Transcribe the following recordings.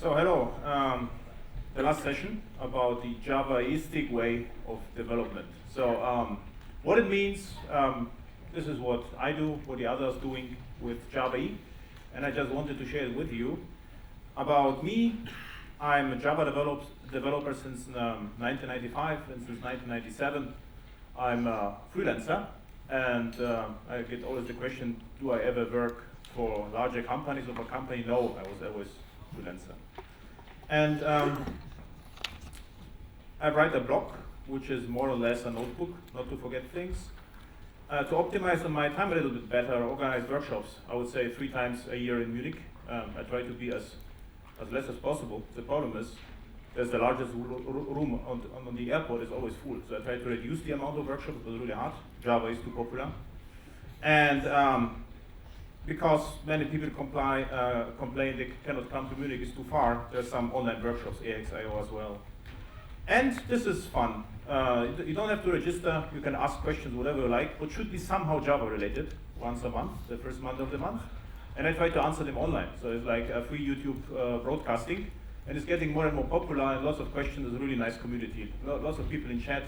So hello, the last session about the Java EE-stic way of development. So what it means, this is what I do, what the others doing with Java EE, and I just wanted to share it with you. About me, I'm a Java developer since 1995, and since 1997 I'm a freelancer, and I get always the question, do I ever work for larger companies or for a company? No, I was always freelancer. And I write a blog, which is more or less a notebook, not to forget things. To optimize on my time a little bit better, organize workshops, I would say 3 times a year in Munich. I try to be as less as possible. The problem is, there's the largest room on the airport is always full. So I try to reduce the amount of workshops. It was really hard. Java is too popular. And because many people complain they cannot come to Munich, it's too far, there's some online workshops, AXIO as well. And this is fun. You don't have to register, you can ask questions, whatever you like, but should be somehow Java related, once a month, the first month of the month. And I try to answer them online. So it's like a free YouTube broadcasting, and it's getting more and more popular, and lots of questions. There's a really nice community, lots of people in chat.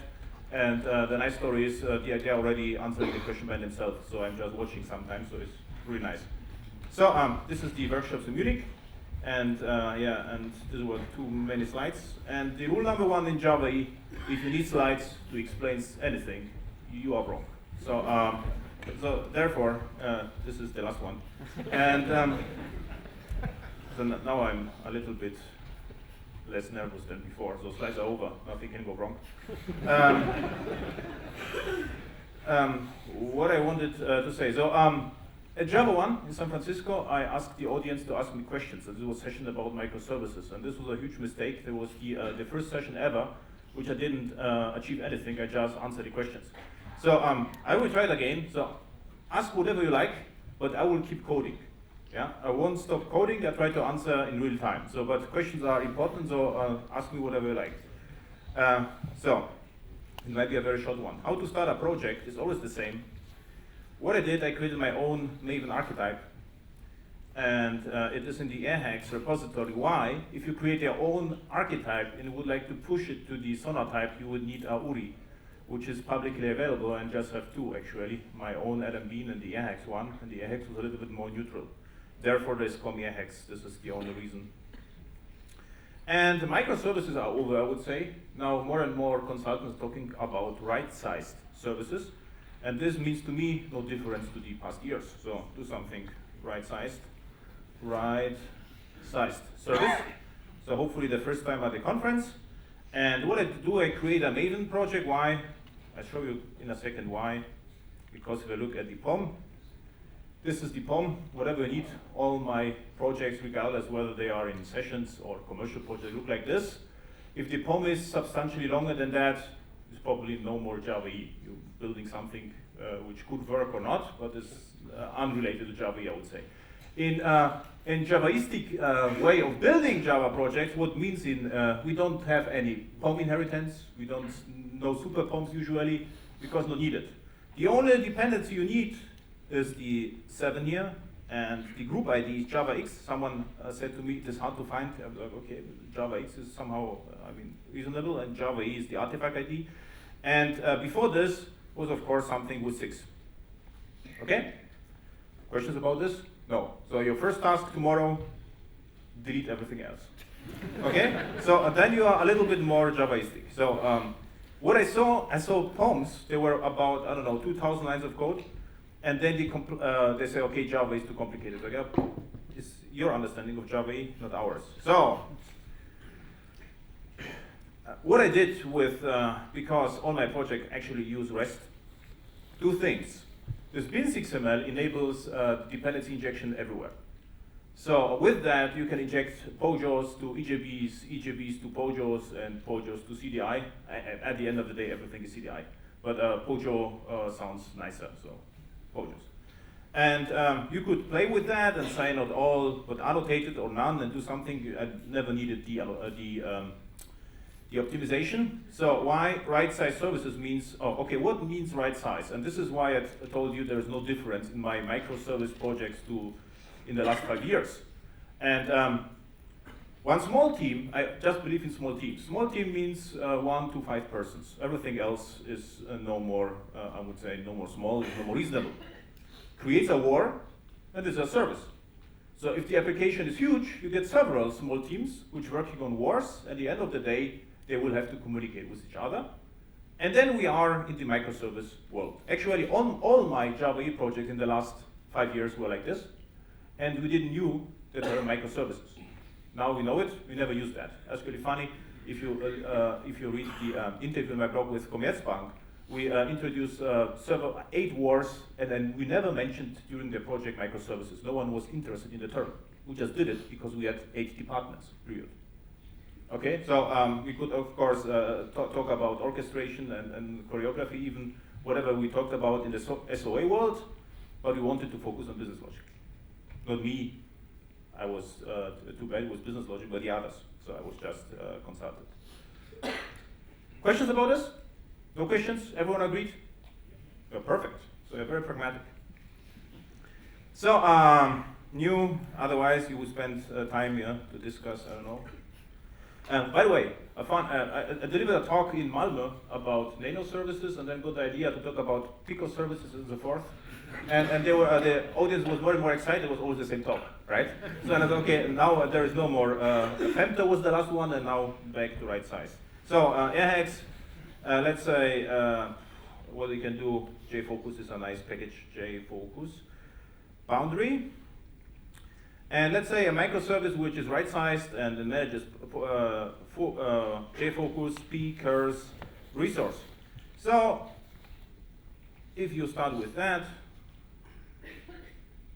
And the nice story is they're already answering the question by themselves, so I'm just watching sometimes, so it's really nice. So this is the workshops in Munich, and and this was too many slides. And the rule number 1 in Java EE, if you need slides to explain anything, you are wrong. So therefore, this is the last one. And so now I'm a little bit less nervous than before. So slides are over, nothing can go wrong. What I wanted to say, so at Java 1 in San Francisco, I asked the audience to ask me questions. And this was a session about microservices, and this was a huge mistake. There was the first session ever, which I didn't achieve anything. I just answered the questions. So I will try it again. So ask whatever you like, but I will keep coding. Yeah, I won't stop coding. I try to answer in real time. So, but questions are important. So ask me whatever you like. So it might be a very short one. How to start a project is always the same. What I did, I created my own Maven archetype, and it is in the AirHacks repository. Why? If you create your own archetype and would like to push it to the Sonatype, you would need a URI, which is publicly available, and just have 2 actually, my own Adam Bean and the AirHacks one, and the AirHacks was a little bit more neutral. Therefore, they call me AirHacks. This is the only reason. And the microservices are over, I would say. Now, more and more consultants talking about right-sized services. And this means to me no difference to the past years. So do something right-sized service. So hopefully the first time at the conference. And what I do, I create a Maven project. Why? I'll show you in a second why. Because if I look at the POM, this is the POM. Whatever you need, all my projects, regardless whether they are in sessions or commercial projects, look like this. If the POM is substantially longer than that, it's probably no more Java EE. You're building something which could work or not, but is unrelated to Java EE, I would say. In Java EE-stic way of building Java projects, what means we don't have any POM inheritance. We don't know super POMs usually, because not needed. The only dependency you need is the 7 here, and the group ID is Java X. Someone said to me, it is hard to find. Okay, Java X is somehow, reasonable, and Java EE is the artifact ID. And before this was, of course, something with 6. Okay? Questions about this? No. So your first task tomorrow, delete everything else. Okay? So then you are a little bit more Java EE-stic. So what I saw POMs. They were about, 2,000 lines of code. And then they say, okay, Java is too complicated. Okay? It's your understanding of Java EE, not ours. So what I did with, because all my projects actually use REST, 2 things. This bin6ml enables dependency injection everywhere. So with that, you can inject POJOs to EJBs, EJBs to POJOs, and POJOs to CDI. At the end of the day, everything is CDI. But POJO sounds nicer, so POJOs. And you could play with that and say not all, but annotated or none, and do something. I never needed the optimization. So why right size services means, what means right size? And this is why I told you there is no difference in my microservice projects in the last 5 years. And One small team, I just believe in small teams. Small team means 1 to 5 persons. Everything else is no more, I would say, no more small, no more reasonable. Creates a war, and is a service. So if the application is huge, you get several small teams which working on wars. At the end of the day, they will have to communicate with each other. And then we are in the microservice world. Actually, all my Java EE projects in the last 5 years were like this. And we didn't knew that there were microservices. Now we know it, we never use that. That's really funny. If you read the interview in my blog with Commerzbank, we introduced 8 wars, and then we never mentioned during the project microservices. No one was interested in the term. We just did it because we had 8 departments, period. Okay, so we could, of course, talk about orchestration and choreography, even whatever we talked about in the SOA world, but we wanted to focus on business logic. Not me. I was too bad with business logic, but the others. So I was just consulted. Questions about this? No questions? Everyone agreed? Oh, perfect. So you're very pragmatic. So new. Otherwise, you would spend time here to discuss. I don't know. By the way, I delivered a talk in Malmö about nano services, and then got the idea to talk about pico services and so forth. And they were, the audience was more and more excited. It was always the same talk, right? So I said, okay, now there is no more. Femto was the last one, and now back to right size. So Airhex, let's say what we can do. JFocus is a nice package. JFocus boundary, and let's say a microservice which is right-sized and manages JFocus speakers resource. So if you start with that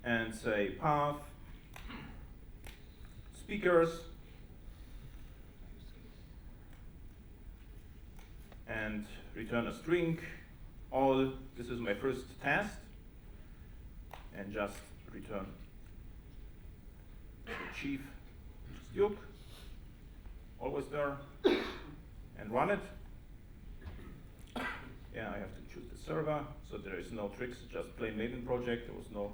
and say path speakers and return a string, all this is my first task, and just return the chief, which is Duke, always there, and run it. Yeah, I have to choose the server, so there is no tricks, just plain Maven project. There was no.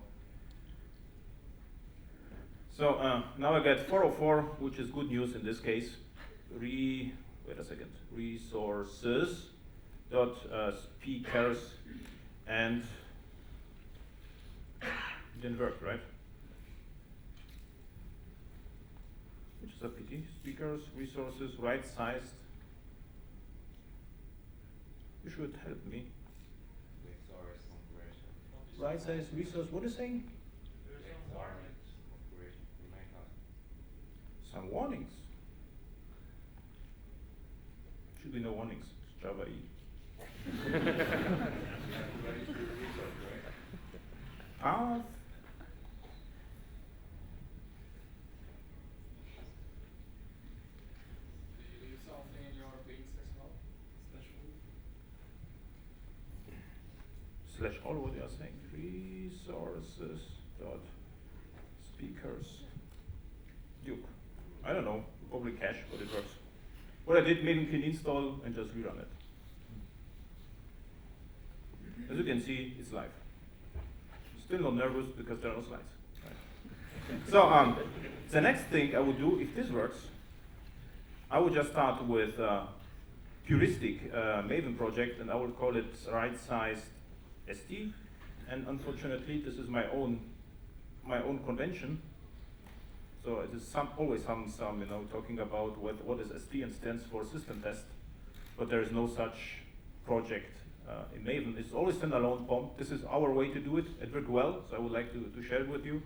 So now I get 404, which is good news in this case. Wait a second. Resources dot speakers, and it didn't work, right? Which is a pity. Speakers, resources, right sized. You should help me. Right size resource, what is saying? Some warnings. Should be no warnings. It's Java EE. Path. Slash all what you are saying. Resources dot speakers Duke. I don't know, probably cache, but it works. What I did, Maven clean install and just rerun it. As you can see, it's live. Still not nervous because there are no slides. Right. So the next thing I would do, if this works, I would just start with puristic Maven project, and I would call it right-sized ST. And unfortunately, this is my own convention. So it is always some talking about what is ST and stands for system test, but there is no such project in Maven. It's always standalone POM. This is our way to do it. It worked well, so I would like to share it with you.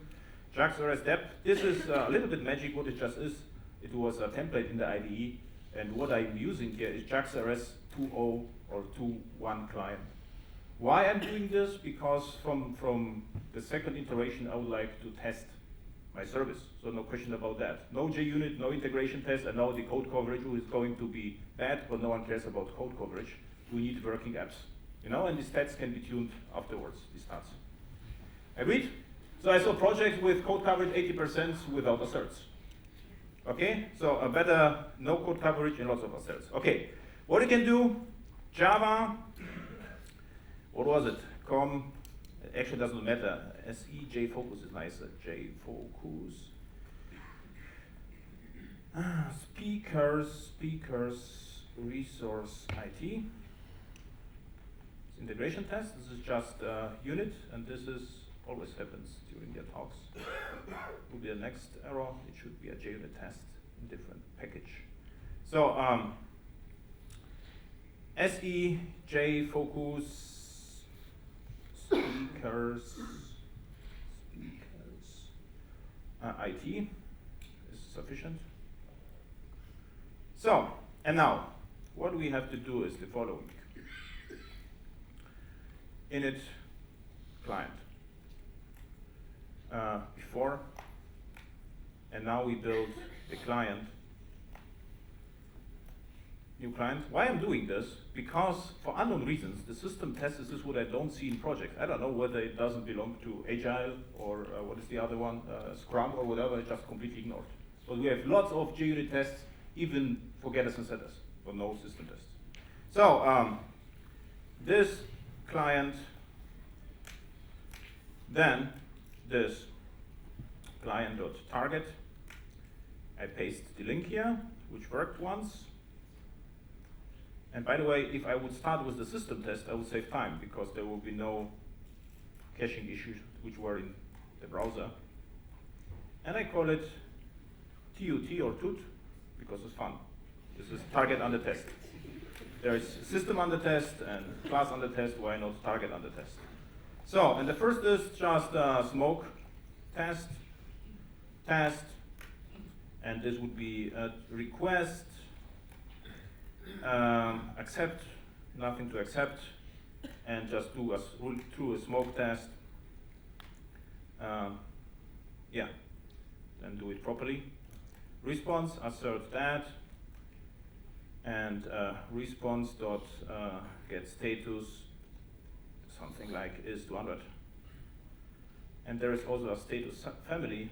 JAX-RS depth. This is a little bit magic. What it just is, it was a template in the IDE, and what I'm using here is JAX-RS 2.0 or 2.1 client. Why I'm doing this? Because from the second iteration, I would like to test my service, so no question about that. No JUnit, no integration test, and now the code coverage is going to be bad, but no one cares about code coverage. We need working apps, and the stats can be tuned afterwards, these stats. Agreed? So I saw projects with code coverage 80% without asserts. Okay, so a better no code coverage and lots of asserts. Okay, what you can do, Java, what was it? It actually doesn't matter. SE JFocus is nicer. JFocus. speakers, resource IT. Integration test. This is just a unit, and this is always happens during their talks. Will be the next error. It should be a JUnit test in different package. So SE, J, focus, speakers, IT is sufficient. So, and now, what we have to do is the following. Init client. Before, and now we build the client. New client. Why I'm doing this? Because for unknown reasons, the system test is what I don't see in projects. I don't know whether it doesn't belong to Agile or what is the other one, Scrum or whatever. It's just completely ignored. But we have lots of JUnit tests, even for getters and setters, but no system tests. So this client, then this client.target. I paste the link here, which worked once. And by the way, if I would start with the system test, I would save time because there will be no caching issues which were in the browser. And I call it TUT or TUT because it's fun. This is target under test. There is system under test and class under test. Why not target under test? So, and the first is just smoke test, and this would be a request, accept, nothing to accept, and just do through a smoke test. Yeah, then do it properly. Response, assert that, and response dot get status, something like is 200. And there is also a status family.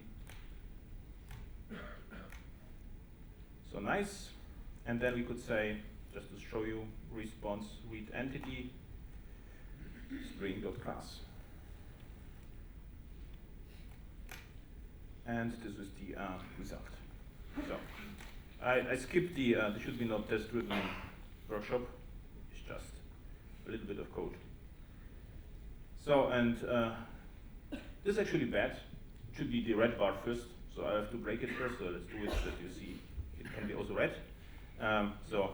So nice. And then we could say, just to show you, response read entity string.class. And this is the result. So I skipped the, there should be no test-driven workshop. It's just a little bit of code. So, and this is actually bad. It should be the red bar first. So I have to break it first. So let's do it so that you see it can be also red. So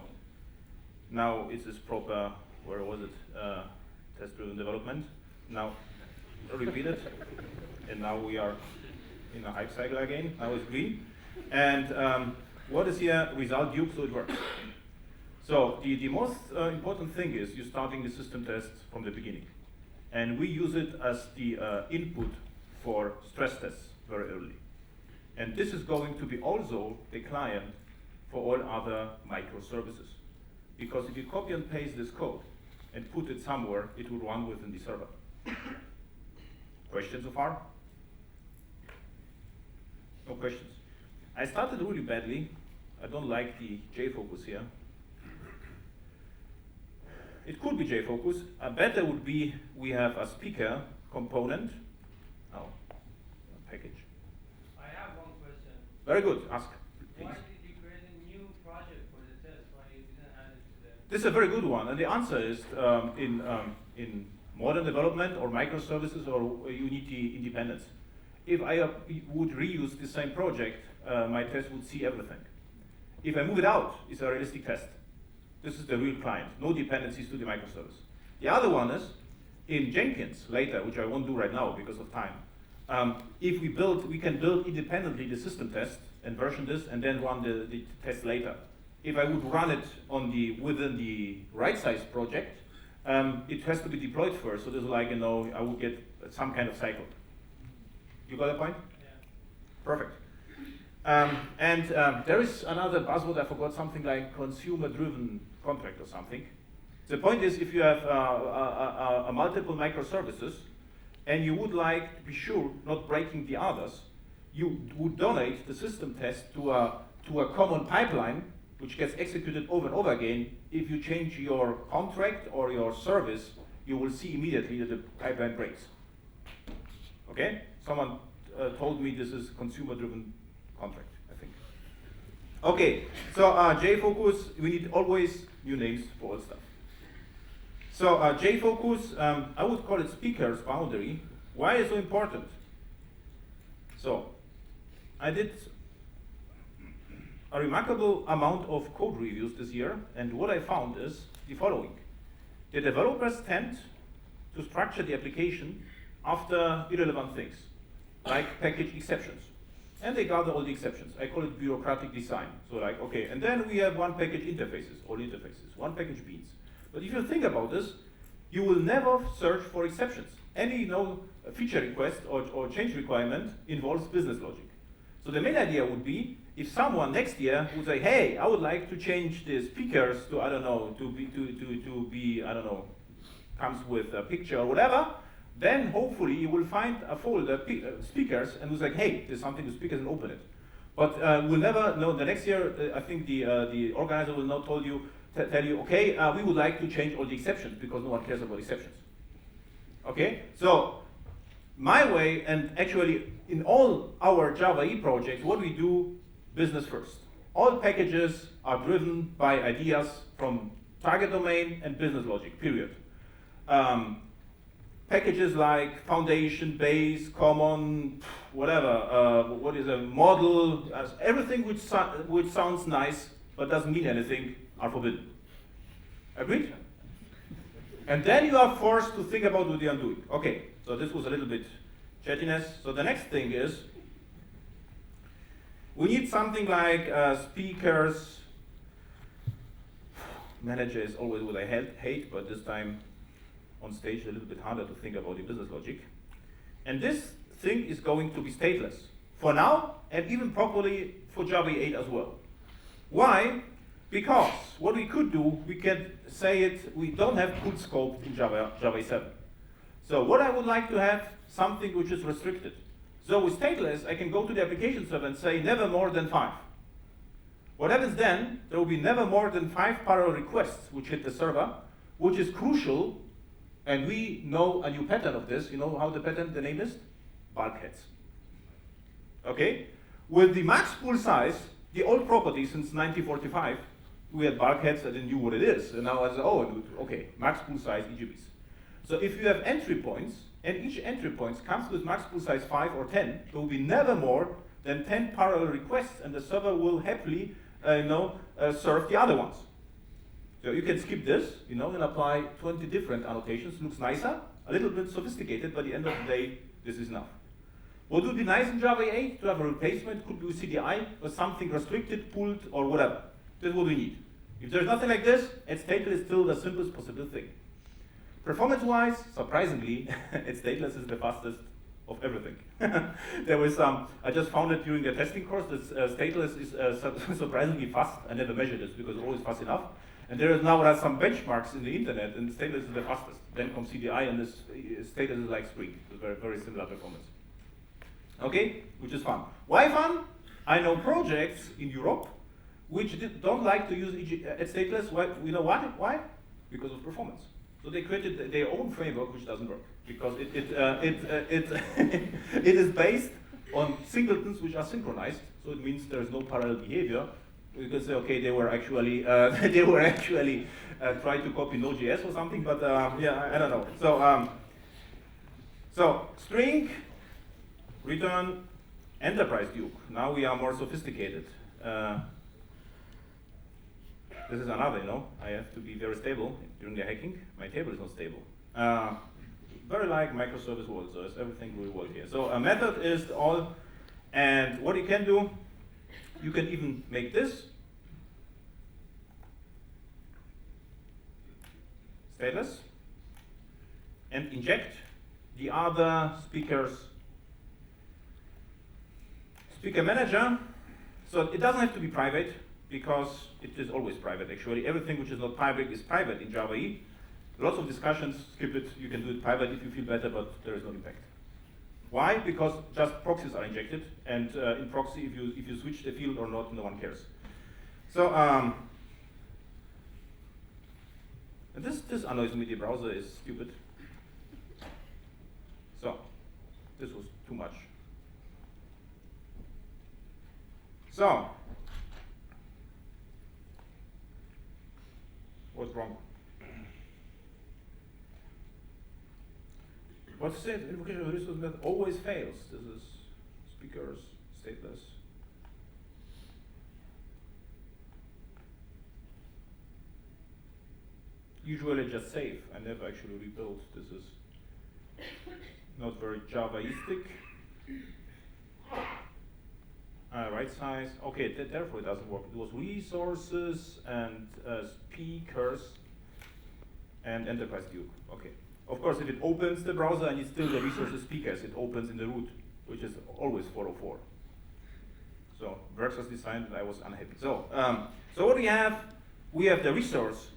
now it is proper, where was it? Test-driven development. Now repeat it. And now we are in a hype cycle again. Now it's green. And what is here? Result Duke, so it works. So the most important thing is you're starting the system test from the beginning. And we use it as the input for stress tests very early. And this is going to be also the client for all other microservices. Because if you copy and paste this code and put it somewhere, it will run within the server. Questions so far? No questions. I started really badly. I don't like the JFocus here. It could be JFocus. A better would be we have a speaker component. Oh, a package. I have one question. Very good. Ask, please. Why did you create a new project for the test? Why you didn't add it to the... This is a very good one, and the answer is in modern development or microservices, or you need the independence. If I would reuse the same project, my test would see everything. If I move it out, it's a realistic test. This is the real client, no dependencies to the microservice. The other one is in Jenkins later, which I won't do right now because of time. If we can build independently the system test and version this, and then run the test later. If I would run it within the right size project, it has to be deployed first. So there's like, I would get some kind of cycle. You got the point? Yeah. Perfect. There is another buzzword, I forgot, something like consumer-driven contract or something. The point is, if you have a multiple microservices, and you would like to be sure not breaking the others, you would donate the system test to a common pipeline, which gets executed over and over again. If you change your contract or your service, you will see immediately that the pipeline breaks. Okay? Someone told me this is consumer-driven contract, I think. Okay, so JFocus, we need always new names for all stuff. So JFocus, I would call it speakers boundary. Why is it so important? So I did a remarkable amount of code reviews this year, and what I found is the following. The developers tend to structure the application after irrelevant things, like package exceptions. And they gather all the exceptions. I call it bureaucratic design. So like, okay, and then we have one package interfaces, all interfaces, one package beans. But if you think about this, you will never search for exceptions. Any feature request or change requirement involves business logic. So the main idea would be if someone next year would say, hey, I would like to change the speakers to, I don't know, to be, I don't know, comes with a picture or whatever, then hopefully you will find a folder, speakers, and was like, hey, there's something to speakers, and open it. But we'll never know. The next year, I think the organizer will not tell you, okay, we would like to change all the exceptions because no one cares about exceptions. Okay, so my way, and actually in all our Java EE projects, what we do, business first. All packages are driven by ideas from target domain and business logic, period. Packages like foundation, base, common, whatever, what is a model, everything which sounds nice but doesn't mean anything are forbidden. Agreed? And then you are forced to think about what you are doing. Okay, so this was a little bit chattiness. So the next thing is, we need something like speakers. Manager is always what I hate, but this time on stage a little bit harder to think about the business logic. And this thing is going to be stateless for now, and even probably for Java 8 as well. Why? Because what we could do, we can say it, we don't have full scope in Java 7. So what I would like to have, something which is restricted. So with stateless, I can go to the application server and say never more than 5. What happens then, there will be never more than 5 parallel requests which hit the server, which is crucial. And we know a new pattern of this. You know how the pattern, the name is? Bulkheads. Okay? With the max pool size, the old property since 1945, we had bulkheads, I didn't know what it is. And now I said, oh, okay, max pool size EGBs. So if you have entry points, and each entry point comes with max pool size 5 or 10, there will be never more than 10 parallel requests, and the server will happily serve the other ones. So you can skip this, and apply 20 different annotations. Looks nicer, a little bit sophisticated, but at the end of the day, this is enough. What would be nice in Java 8? To have a replacement, could be with CDI, or something restricted, pulled, or whatever. This is what we need. If there's nothing like this, it's stateless is still the simplest possible thing. Performance-wise, surprisingly, it's stateless is the fastest of everything. There was I just found it during the testing course that stateless is surprisingly fast. I never measured this because it's always fast enough. And there are some benchmarks in the internet, and stateless is the fastest. Then comes CDI, and this stateless is like Spring. It's very, very similar performance. Okay, which is fun. Why fun? I know projects in Europe which don't like to use stateless. Why? You know what? Why? Because of performance. So they created their own framework which doesn't work because it is based on singletons which are synchronized. So it means there is no parallel behavior. You can say, okay, they were actually trying to copy Node.js or something, but yeah, I don't know. So string return enterprise Duke. Now we are more sophisticated. This is another, I have to be very stable during the hacking. My table is not stable. Very like microservice world, so it's everything will work here. So a method is all, and what you can do, you can even make this stateless and inject the other speaker manager. So it doesn't have to be private because it is always private actually. Everything which is not public is private in Java EE. Lots of discussions, skip it, you can do it private if you feel better, but there is no impact. Why? Because just proxies are injected, and in proxy, if you switch the field or not, no one cares. So, and this annoys me. The browser is stupid. So, this was too much. So, What's wrong? What's it? Invocation of a resource method always fails. This is speakers, stateless. Usually just save. I never actually rebuild. This is not very Java EE-stic. Right size. Okay, therefore it doesn't work. It was resources and speakers and enterprise Duke. Okay. Of course, if it opens the browser and it's still the resources speakers, it opens in the root, which is always 404. So works as designed, and I was unhappy. So, so what we have the resource,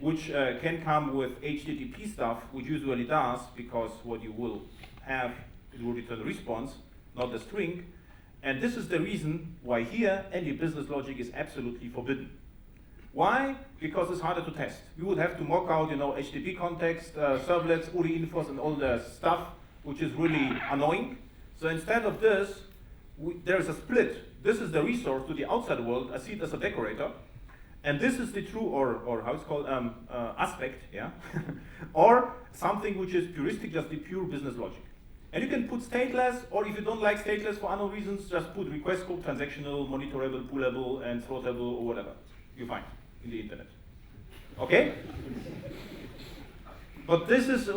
which can come with HTTP stuff, which usually does, because what you will have, it will return a response, not a string. And this is the reason why here any business logic is absolutely forbidden. Why? Because it's harder to test. We would have to mock out, HTTP context, servlets, URI infos, and all the stuff, which is really annoying. So instead of this, there's a split. This is the resource to the outside world. I see it as a decorator. And this is the true, or how it's called, aspect, yeah? Or something which is puristic, just the pure business logic. And you can put stateless, or if you don't like stateless for unknown reasons, just put request scope, transactional, monitorable, pullable, and throttable, or whatever you find in the internet. Okay? But this is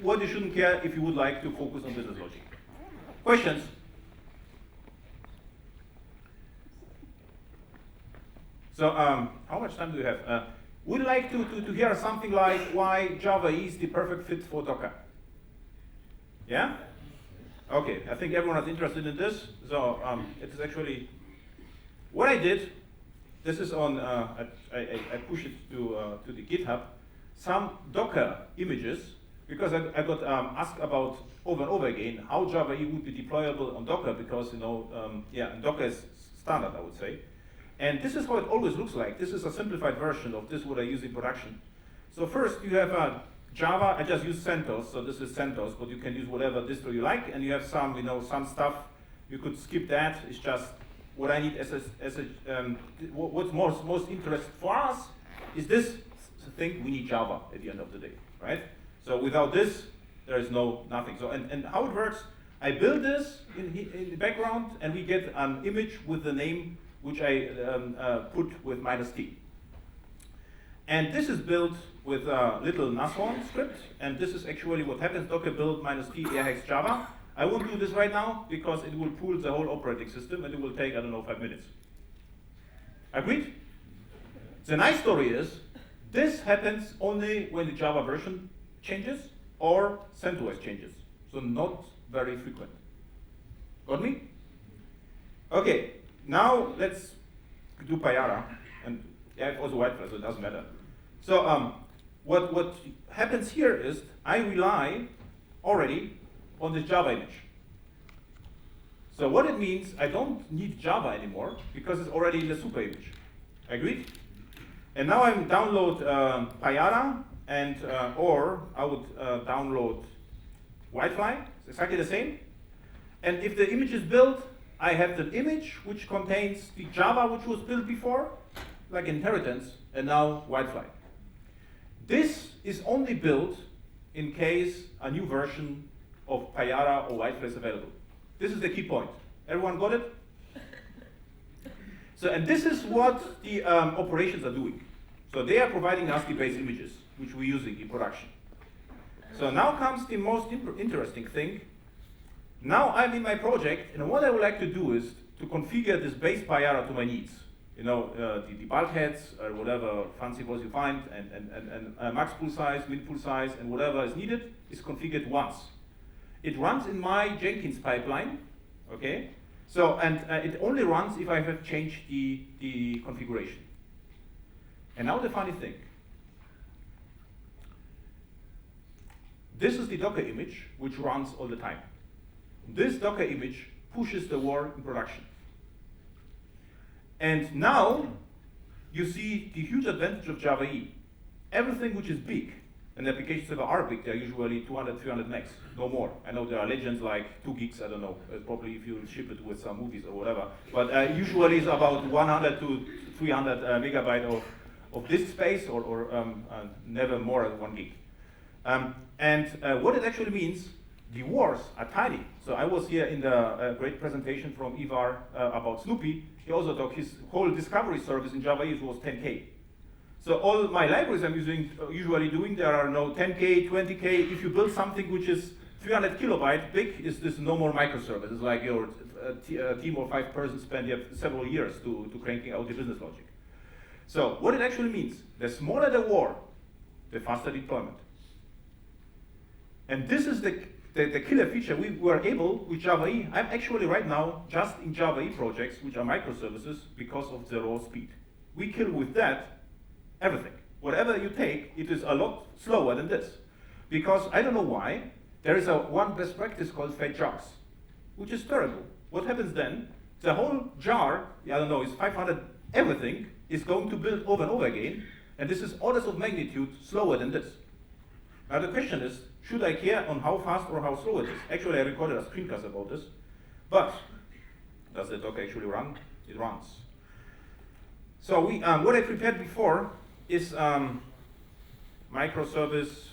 what you shouldn't care if you would like to focus on business logic. Questions? So, how much time do you have? Would you like to hear something like why Java EE is the perfect fit for Docker? Yeah? Okay, I think everyone is interested in this. So, it is actually what I did. This is on, I push it to the GitHub, some Docker images, because I got asked about over and over again how Java EE would be deployable on Docker, because, Docker is standard, I would say. And this is how it always looks like. This is a simplified version of this, what I use in production. So first, you have Java. I just use CentOS, so this is CentOS, but you can use whatever distro you like, and you have some, some stuff. You could skip that. It's just what I need what's most interesting for us is this thing. We need Java at the end of the day, right? So without this, there is nothing. So and how it works? I build this in the background, and we get an image with the name which I put with -t. And this is built with a little Nashorn script, and this is actually what happens. Docker build -t airhex Java. I won't do this right now because it will pull the whole operating system, and it will take, 5 minutes. Agreed? The nice story is, this happens only when the Java version changes or CentOS changes. So not very frequent. Got me? Okay. Now let's do Payara, and I have also whitefly, so it doesn't matter. So what happens here is I rely already on this Java image. So what it means, I don't need Java anymore because it's already in the super image. Agreed? And now I download Payara, and or I would download whitefly. It's exactly the same. And if the image is built, I have the image which contains the Java which was built before, like inheritance, and now whitefly. This is only built in case a new version of Payara or whitefly is available. This is the key point. Everyone got it? So, and this is what the operations are doing. So they are providing us the base images, which we're using in production. So now comes the most interesting thing. Now I'm in my project, and what I would like to do is to configure this base Payara to my needs. The bulkheads, or whatever fancy was you find, and max pool size, min pool size, and whatever is needed is configured once. It runs in my Jenkins pipeline, okay? So, and it only runs if I have changed the configuration. And now the funny thing. This is the Docker image, which runs all the time. This Docker image pushes the war in production. And now you see the huge advantage of Java EE. Everything which is big, and applications that are big, they're usually 200, 300 megs, no more. I know there are legends like 2 gigs, I don't know, probably if you ship it with some movies or whatever. But usually it's about 100 to 300 megabyte of disk space or never more than 1 gig. What it actually means, the wars are tiny. So I was here in the great presentation from Ivar about Snoopy. He also talked his whole discovery service in Java EE was 10K. So all my libraries I'm usually doing, there are no 10K, 20K. If you build something which is 300 kilobyte big, is this no more microservice. It's like your team of 5 persons spend several years to cranking out the business logic. So what it actually means, the smaller the war, the faster deployment. And this is the killer feature we were able with Java EE. I'm actually right now just in Java EE projects, which are microservices, because of the raw speed. We kill with that everything. Whatever you take, it is a lot slower than this. Because I don't know why, there is one best practice called fat jars, which is terrible. What happens then? The whole jar, I don't know, is 500 everything, is going to build over and over again, and this is orders of magnitude slower than this. Now the question is, should I care on how fast or how slow it is? Actually, I recorded a screencast about this, but does the docker actually run? It runs. So what I prepared before is microservice,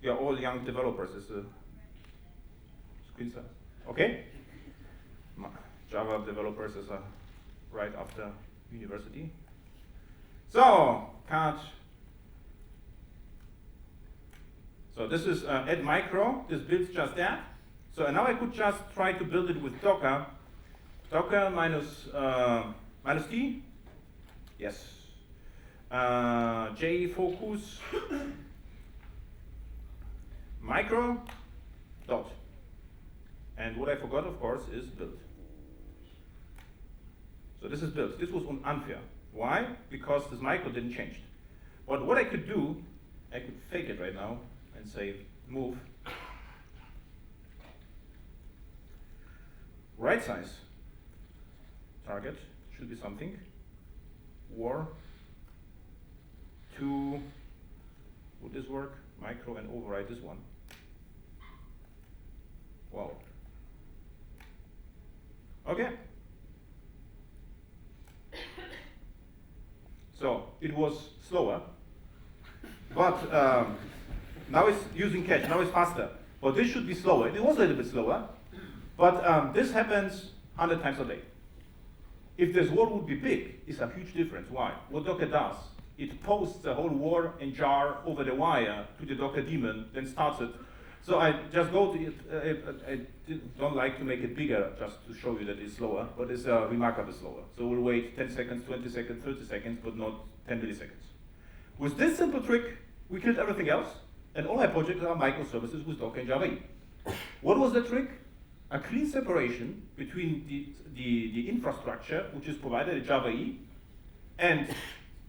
we are all young developers, is the screenshot. Okay? Java developers is right after university. So, cut. So this is add micro, this builds just that. So now I could just try to build it with Docker. Docker minus T, yes. J focus, micro, dot. And what I forgot, of course, is build. So this is built. This was unfair. Why? Because this micro didn't change. But what I could do, I could fake it right now and say move right size target should be something war to, would this work? Micro and override this one. Wow. Okay. So it was slower, but now it's using cache, now it's faster. But this should be slower. It was a little bit slower, but this happens 100 times a day. If this war would be big, it's a huge difference. Why? What Docker does, it posts the whole war and jar over the wire to the Docker daemon, then starts it. So I just go to it, I don't like to make it bigger just to show you that it's slower, but it's remarkably slower. So we'll wait 10 seconds, 20 seconds, 30 seconds, but not 10 milliseconds. With this simple trick, we killed everything else, and all my projects are microservices with Docker and Java EE. What was the trick? A clean separation between the infrastructure, which is provided in Java EE, and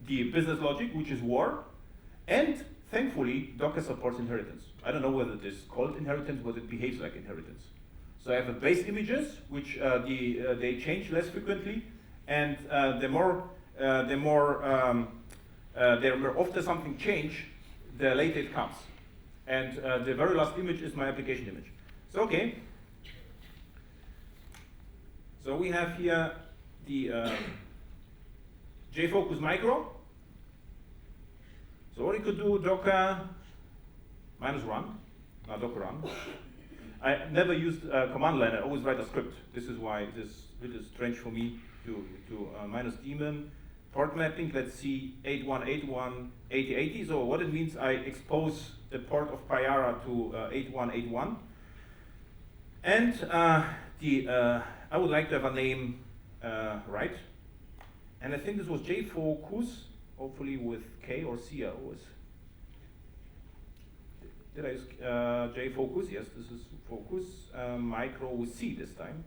the business logic, which is war, and thankfully, Docker supports inheritance. I don't know whether it is called inheritance, but it behaves like inheritance. So I have a base images, which they change less frequently, and the more often something change, the later it comes. And the very last image is my application image. So okay. So we have here the JFocus micro. So what you could do, Docker minus run, not Docker run. I never used command line, I always write a script. This is why it is strange for me to minus daemon. Port mapping, let's see, 8181, 8080. So what it means, I expose the port of Payara to 8181. And I would like to have a name right. And I think this was JFocus, hopefully with K or C I always. Did I use JFocus? Yes, this is focus. Micro with C this time.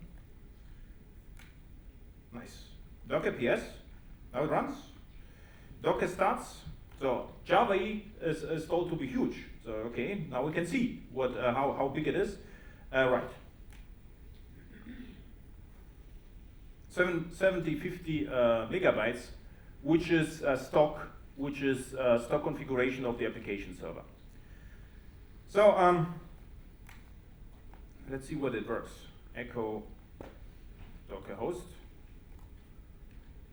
Nice. Docker PS, now it runs. Docker starts. So Java EE is told to be huge. So okay, now we can see what how big it is. Right. 50 megabytes, which is stock configuration of the application server. So let's see what it works. Echo Docker host.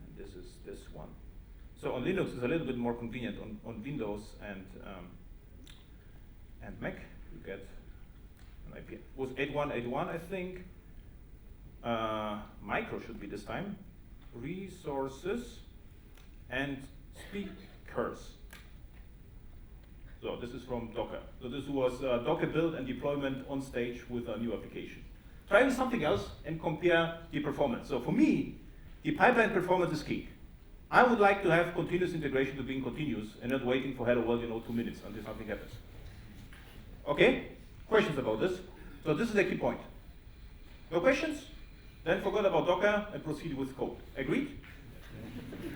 And this is So on Linux, it's a little bit more convenient. On Windows and Mac, you get an IP. It was 8181, I think. Micro should be this time. Resources and speakers. So this is from Docker. So this was Docker build and deployment on stage with a new application. Try with something else and compare the performance. So for me, the pipeline performance is key. I would like to have continuous integration to being continuous and not waiting for hello world, 2 minutes until something happens. Okay? Questions about this? So this is the key point. No questions? Then forget about Docker and proceed with code. Agreed?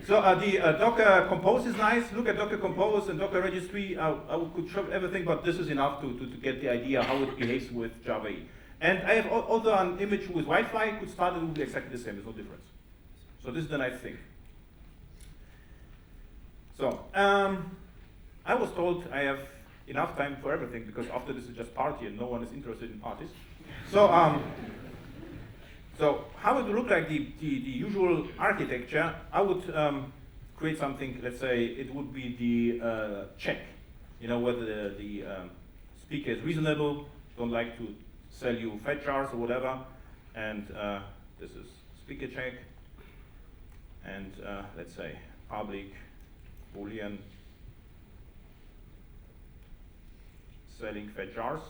So the Docker Compose is nice. Look at Docker Compose and Docker Registry. I could show everything, but this is enough to get the idea how it behaves with Java EE. And I have also an image with Wi-Fi. Could start and it would be exactly the same. There's no difference. So this is the nice thing. So I was told I have enough time for everything because after this is just party and no one is interested in parties. So so how it would look like the usual architecture, I would create something, let's say it would be the check, whether the speaker is reasonable, don't like to sell you fat jars or whatever, and this is speaker check, and let's say public Boolean selling fat jars.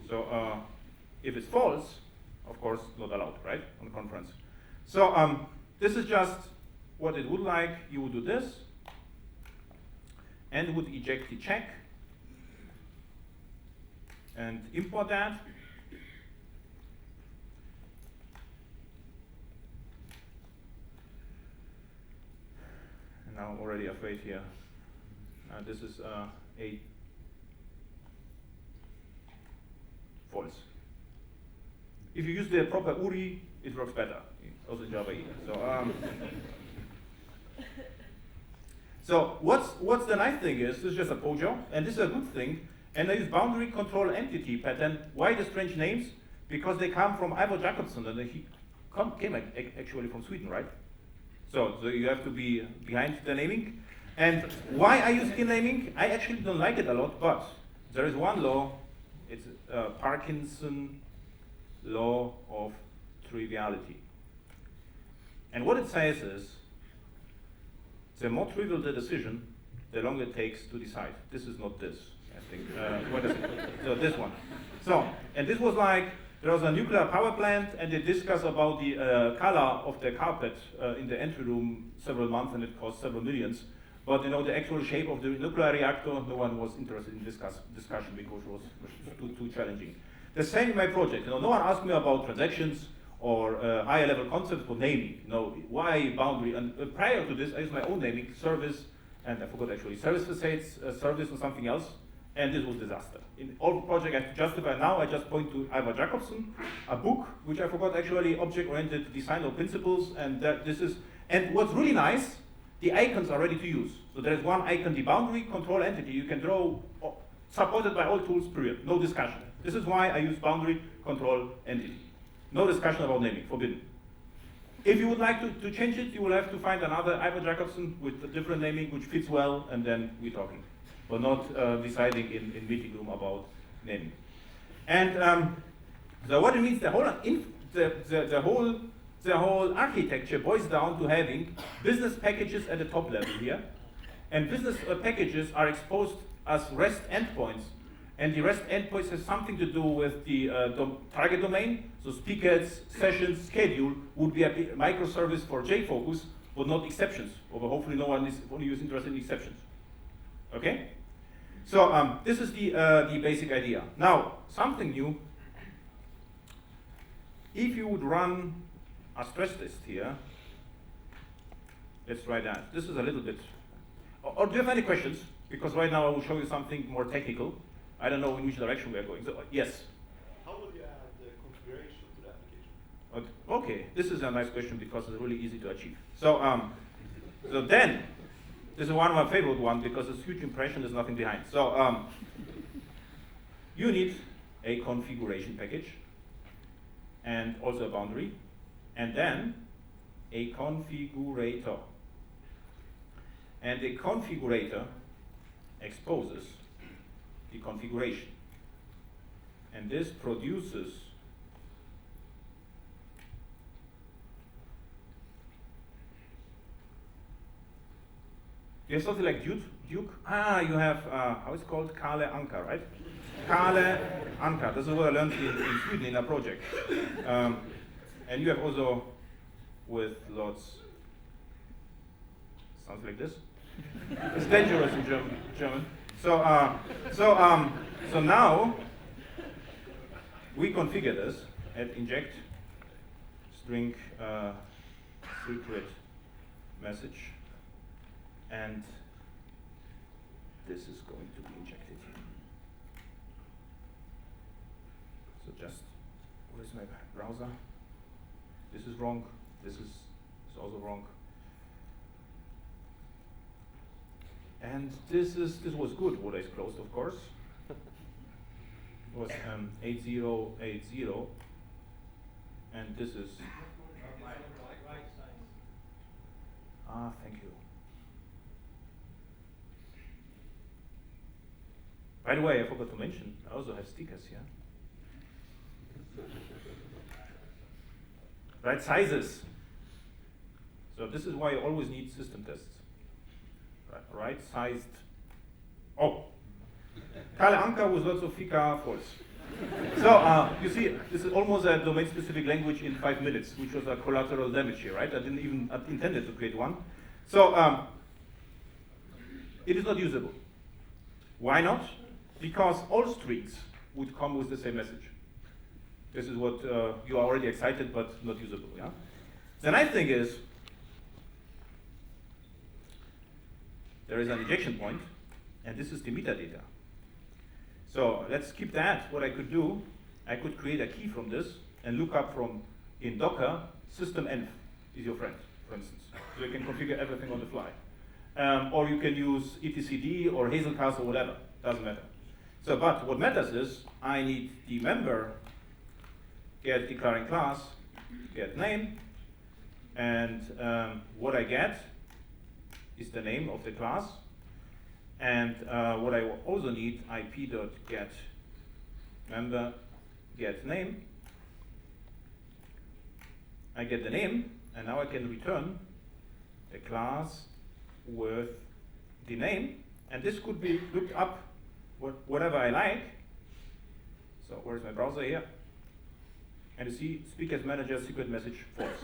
So if it's false, of course, not allowed, right, on the conference. So this is just what it would like. You would do this, and would eject the check, and import that. And now I'm already afraid here. This is a false. If you use the proper URI, it works better, also in Java EE. So what's the nice thing is, this is just a POJO, and this is a good thing, and I use boundary control entity pattern. Why the strange names? Because they come from Ivar Jacobson, and he came actually from Sweden, right? So you have to be behind the naming. And why I use the naming? I actually don't like it a lot, but there is one law, it's Parkinson law of triviality. And what it says is, the more trivial the decision, the longer it takes to decide. This is not this, I think. What is it? So this one. So, and this was like, there was a nuclear power plant, and they discussed about the color of the carpet in the entry room several months, and it cost several millions. But the actual shape of the nuclear reactor, no one was interested in discussion because it was too challenging. The same in my project. No one asked me about transactions or higher level concepts for naming. Why boundary? And prior to this, I used my own naming, service, and I forgot actually, service facades, service or something else, and this was disaster. In all project I have to justify now, I just point to Ivar Jacobson, a book, which I forgot actually, object-oriented design or principles, and and what's really nice, the icons are ready to use. So there is one icon, the boundary control entity, you can draw, supported by all tools, period, no discussion. This is why I use boundary control entity. No discussion about naming, forbidden. If you would like to change it, you will have to find another Ivar Jacobson with a different naming, which fits well, and then we're talking. But not deciding in meeting room about naming. And so what it means, the whole architecture boils down to having business packages at the top level here, and business packages are exposed as REST endpoints, and the REST endpoints has something to do with the target domain. So speakers, sessions, schedule would be a microservice for JFocus, but not exceptions. Or hopefully no one is only interested in exceptions. Okay? So this is the basic idea. Now, something new. If you would run a stress test here, let's try that. This is a little bit. Or do you have any questions? Because right now I will show you something more technical. I don't know in which direction we are going. So, yes? How will you add the configuration to the application? Okay, this is a nice question because it's really easy to achieve. So, so then, this is one of my favorite ones because it's huge impression, there's nothing behind. So, you need a configuration package and also a boundary, and then a configurator. and the configurator exposes the configuration. And this produces you have something like Duke? Ah, you have, how is it called? Kale Anka, right? Kale Anka. This is what I learned in Sweden in a project. And you have also with lots, sounds like this. It's dangerous in German. So now we configure this and inject string secret message, and this is going to be injected here. So just, where's my browser? This is wrong. This is also wrong. And this was good. What I closed, of course. It was 8080, and this is. Ah, thank you. By the way, I forgot to mention, I also have stickers here. Right sizes. So this is why you always need system tests. Right sized. Oh, Kale Anka with lots of Fika false. So you see, this is almost a domain-specific language in 5 minutes, which was a collateral damage here, right? I didn't even intended to create one. So it is not usable. Why not? Because all strings would come with the same message. This is what you are already excited, but not usable. Yeah. The nice thing is there is an injection point, and this is the metadata. So let's keep that. What I could do, I could create a key from this and look up from in Docker systemenv is your friend, for instance. So you can configure everything on the fly. Or you can use etcd or Hazelcast or whatever. Doesn't matter. So, but what matters is I need the member get declaring class, get name, and what I get is the name of the class. And what I also need, ip.get member get name. I get the name, and now I can return the class with the name, and this could be looked up whatever I like. So where's my browser here? And you see speakers manager secret message false.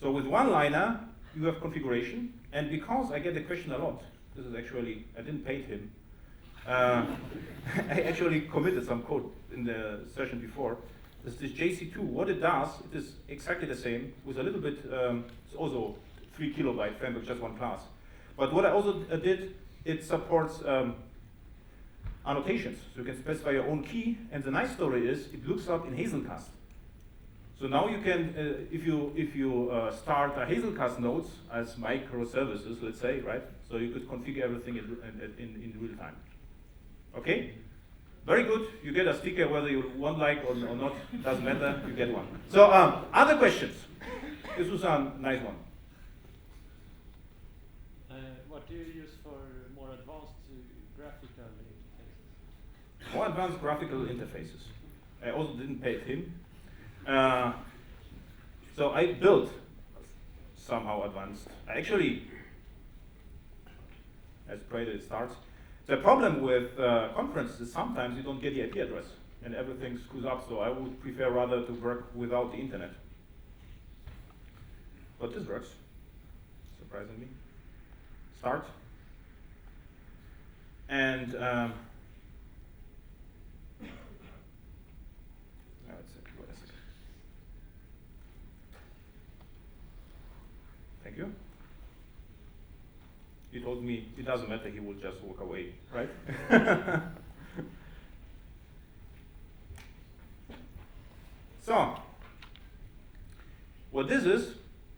So with one liner you have configuration, and because I get the question a lot, this is actually, I didn't pay him. I actually committed some code in the session before. This JC2, what it does, it is exactly the same with a little bit, it's also 3 kilobyte framework, just one class. But what I also did, it supports annotations. So you can specify your own key, and the nice story is it looks up in Hazelcast. So now you can, if you start a Hazelcast nodes as microservices, let's say, right? So you could configure everything in real time. Okay? Very good. You get a sticker whether you want like or not. Doesn't matter. You get one. So other questions? This was a nice one. What do you use for more advanced graphical interfaces? More advanced graphical interfaces. I also didn't pay him. So I built somehow advanced. Actually, as pray that it starts. The problem with conferences is sometimes you don't get the IP address and everything screws up, so I would prefer rather to work without the internet. But this works, surprisingly. Start. And wait a second. Thank you. He told me it doesn't matter, he will just walk away, right? So, what this is,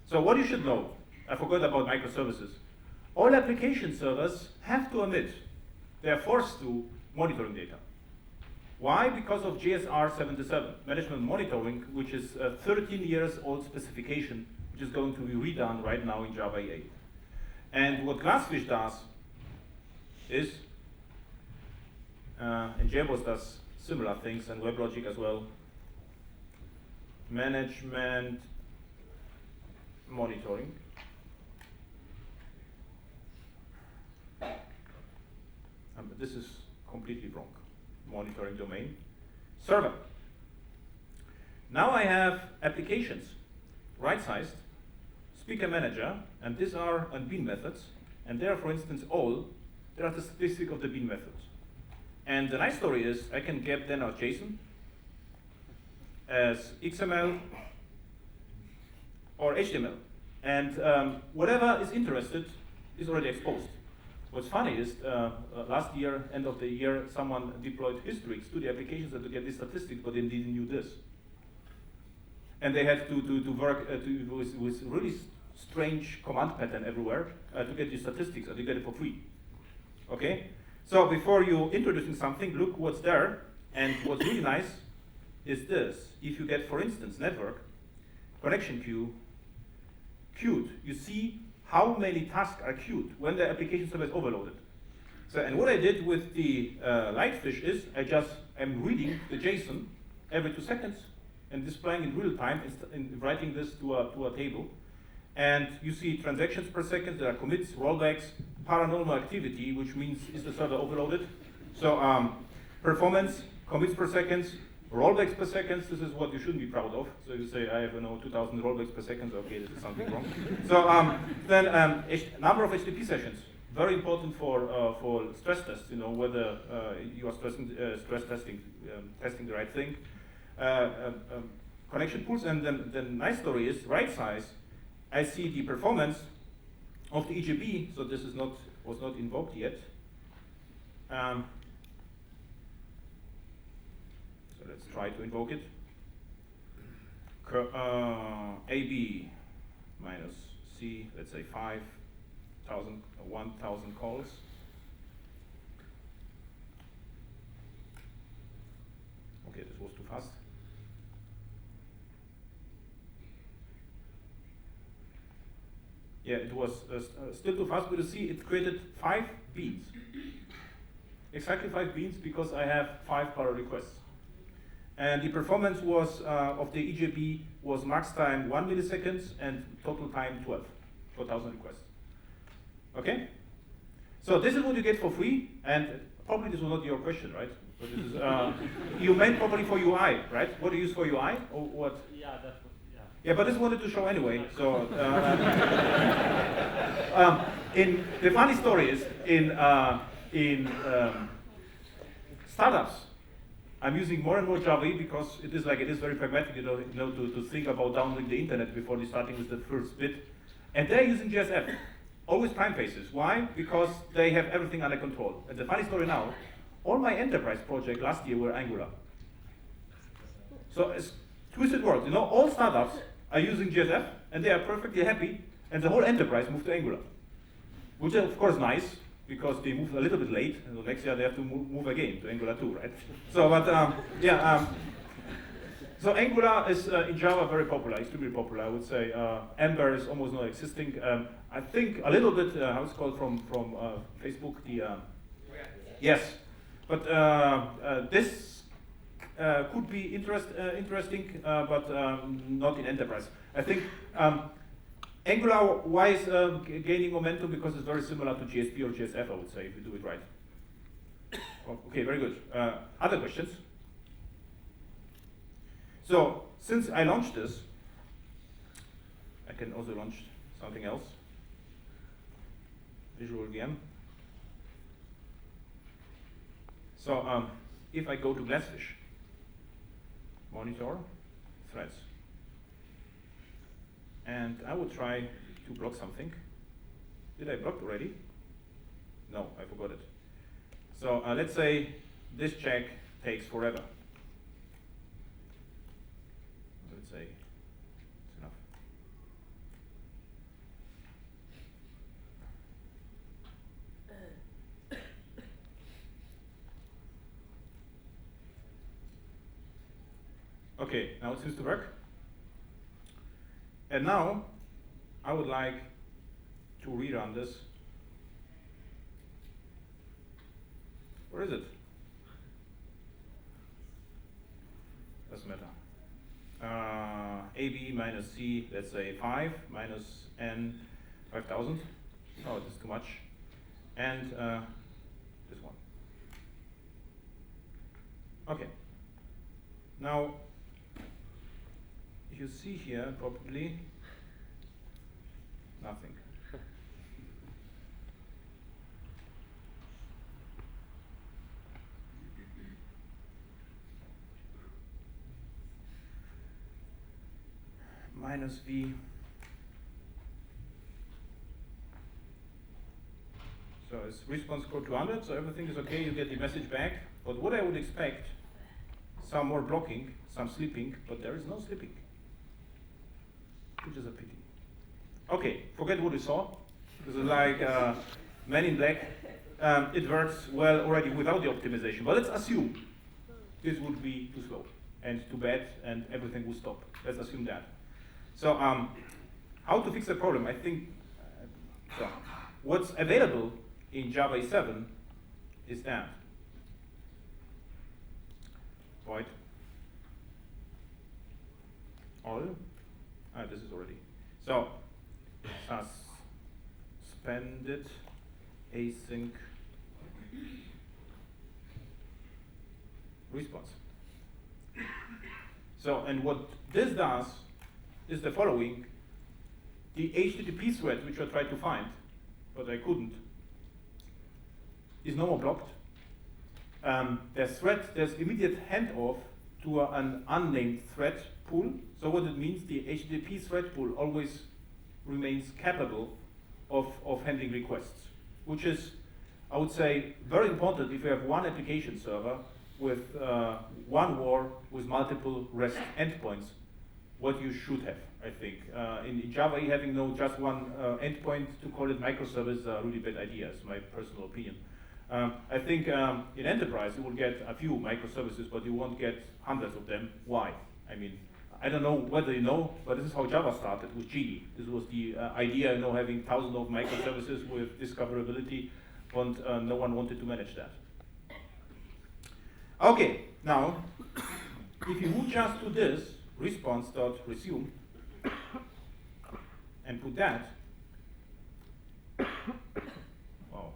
so what you should know, I forgot about microservices. All application servers have to emit, they are forced to monitoring data. Why? Because of GSR 77, management monitoring, which is a 13 years old specification, which is going to be redone right now in Java EE. And what Glassfish does is, and JBoss does similar things, and WebLogic as well, management monitoring. But this is completely wrong. Monitoring domain. Server. Now I have applications, right-sized, speaker manager, and these are on bean methods, and they are, for instance, they are the statistic of the bean methods. And the nice story is I can get then out JSON as XML or HTML. And whatever is interested is already exposed. What's funny is last year, end of the year, someone deployed histories to the applications to get these statistics, but they didn't knew this. And they had to work with really strange command pattern everywhere to get these statistics, and you get it for free. Okay? So before you introducing something, look what's there. And what's really nice is this. If you get, for instance, network, connection queue, queued, you see how many tasks are queued when the application server is overloaded. So, and what I did with the Lightfish is I'm reading the JSON every 2 seconds and displaying in real time and writing this to a table. And you see transactions per second, there are commits, rollbacks, paranormal activity, which means is the server overloaded. So performance, commits per second, rollbacks per second, this is what you shouldn't be proud of. So you say, I have 2,000 rollbacks per second, okay, this is something wrong. So then number of HTTP sessions, very important for stress tests, whether you are stress testing the right thing. Connection pools, and then the nice story is right size. I see the performance of the EJB, so this was not invoked yet. So let's try to invoke it. AB minus C, let's say 1,000 calls. Okay, this was too fast. Yeah, it was still too fast, but you see it created 5 beans. Exactly 5 beans because I have 5 parallel requests. And the performance was of the EJB was max time 1 milliseconds and total time 12 for 1,000 requests. Okay? So this is what you get for free, and probably this was not your question, right? But this is, you meant probably for UI, right? What do you use for UI, or what? Yeah, that's what, yeah. Yeah, but this wanted to show anyway. So, the funny story is in startups, I'm using more and more Java EE because it is very pragmatic, to think about downloading the internet before starting with the first bit, and they're using JSF, always time phases. Why? Because they have everything under control. And the funny story now, all my enterprise projects last year were Angular. So it's twisted world. All startups are using JSF, and they are perfectly happy, and the whole enterprise moved to Angular. Which is, of course, nice, because they moved a little bit late, and the next year they have to move again to Angular 2, right? So, but, so Angular is, in Java, very popular, extremely popular, I would say. Ember is almost not existing. I think a little bit, how it's called from Facebook, yes. But this could be interesting, but not in enterprise. I think Angular, why is gaining momentum? Because it's very similar to GSP or GSF, I would say, if you do it right. Okay, very good. Other questions? So, since I launched this, I can also launch something else. Visual VM. So, if I go to Glassfish, monitor, threads, and I would try to block something. Did I block already? No, I forgot it. So let's say this check takes forever. Let's say it's enough. Okay, now it seems to work. And now I would like to rerun this. Where is it? Doesn't matter. AB minus C, let's say 5 minus N 5000. Oh, this is too much. And this one. Okay. Now, you see here probably nothing. Minus V. So it's response code 200, so everything is okay, you get the message back. But what I would expect, some more blocking, some sleeping, but there is no sleeping, which is a pity. Okay, forget what we saw. This is like Men in Black. It works well already without the optimization, but let's assume this would be too slow and too bad and everything will stop. Let's assume that. So how to fix the problem? I think so. What's available in Java EE-7 is that. Void. All. This is already. So suspended async response. So, and what this does is the following. The HTTP thread, which I tried to find, but I couldn't, is no more blocked. There's immediate handoff to an unnamed thread pool. So what it means, the HTTP thread pool always remains capable of handling requests, which is, I would say, very important if you have one application server with one war with multiple REST endpoints. What you should have, I think. In Java EE, having just one endpoint to call it microservice is a really bad idea, is my personal opinion. I think in enterprise you will get a few microservices, but you won't get hundreds of them. Why? I mean, I don't know whether you know, but this is how Java started with Genie. This was the idea, having thousands of microservices with discoverability, and no one wanted to manage that. Okay, now, if you would just do this, response.resume, and put that, wow.